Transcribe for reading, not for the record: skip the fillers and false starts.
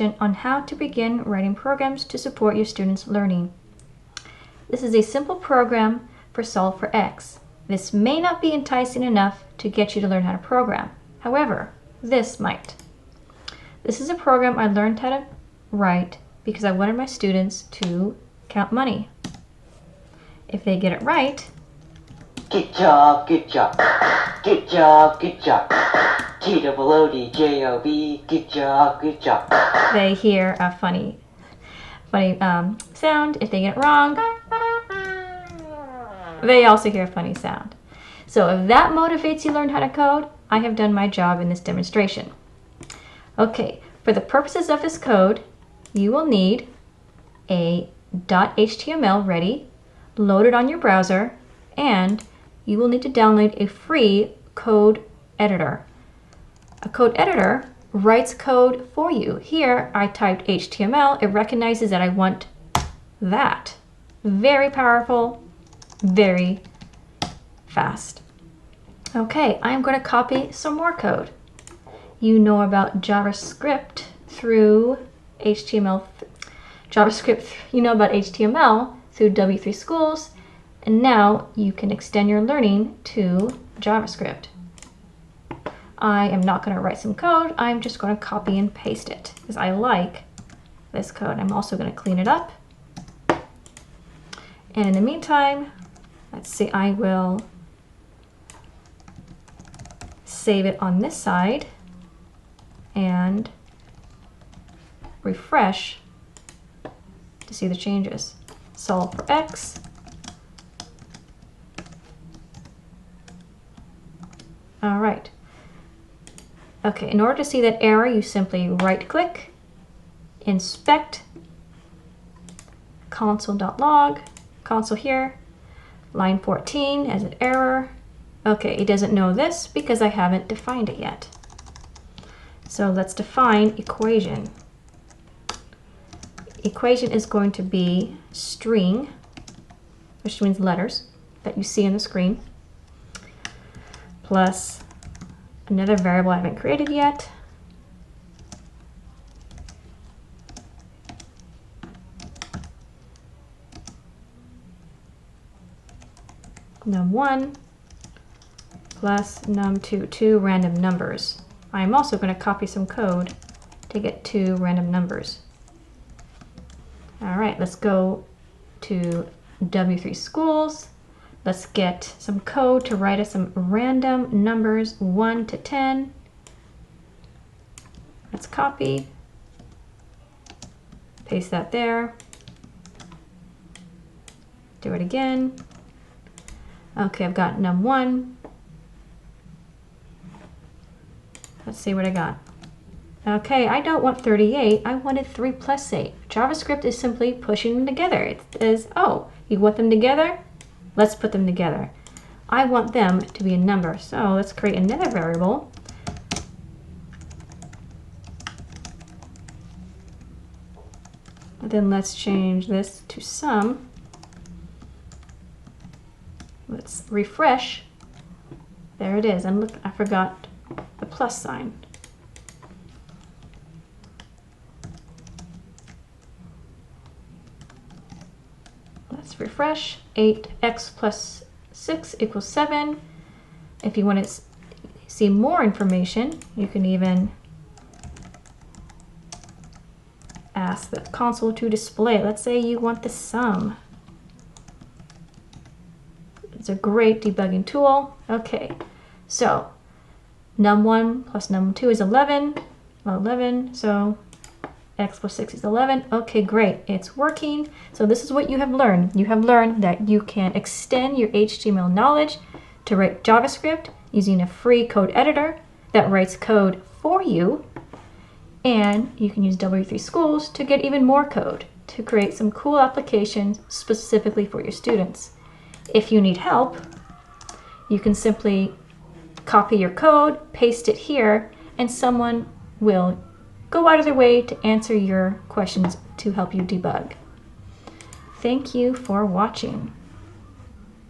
on how to begin writing programs to support your students' learning. This is a simple program for solve for x. This may not be enticing enough to get you to learn how to program. However, this might. This is a program I learned how to write because I wanted my students to count money. If they get it right, good job, good job, good job, good job, T-O-O-D-J-O-B, good job, good job. They hear a funny sound. If they get it wrong, they also hear a funny sound. So if that motivates you to learn how to code, I have done my job in this demonstration. Okay, for the purposes of this code, you will need a .html ready, loaded on your browser, and you will need to download a free code editor. A code editor writes code for you. Here I typed HTML. It recognizes that I want that. Very powerful, very fast. Okay, I'm going to copy some more code. You know about JavaScript through HTML. You know about HTML through W3 Schools, and now you can extend your learning to JavaScript. I am not going to write some code. I'm just going to copy and paste it because I like this code. I'm also going to clean it up. And in the meantime, let's see, I will save it on this side and refresh to see the changes. Solve for x. All right. Okay, in order to see that error, you simply right-click, inspect, console.log, console here, line 14 has an error. Okay, it doesn't know this because I haven't defined it yet. So let's define equation. Equation is going to be string, which means letters that you see on the screen, plus another variable I haven't created yet. num1 plus num2, two random numbers. I'm also going to copy some code to get two random numbers. All right, let's go to W3 Schools. Let's get some code to write us some random numbers 1 to 10. Let's copy, paste that there. Do it again. Okay, I've got num1. Let's see what I got. Okay, I don't want 38. I wanted 3 plus 8. JavaScript is simply pushing them together. It says, oh, you want them together? Let's put them together. I want them to be a number. So let's create another variable. And then let's change this to sum. Let's refresh. There it is. And look, I forgot the plus sign. Let's refresh. 8x plus 6 equals 7. If you want to see more information, you can even ask the console to display. Let's say you want the sum. It's a great debugging tool. Okay, so num1 plus num2 is 11. Well, 11, so x plus 6 is 11. Okay, great. It's working. So this is what you have learned. You have learned that you can extend your HTML knowledge to write JavaScript using a free code editor that writes code for you. And you can use W3 Schools to get even more code to create some cool applications specifically for your students. If you need help, you can simply copy your code, paste it here, and someone will go out of their way to answer your questions to help you debug. Thank you for watching.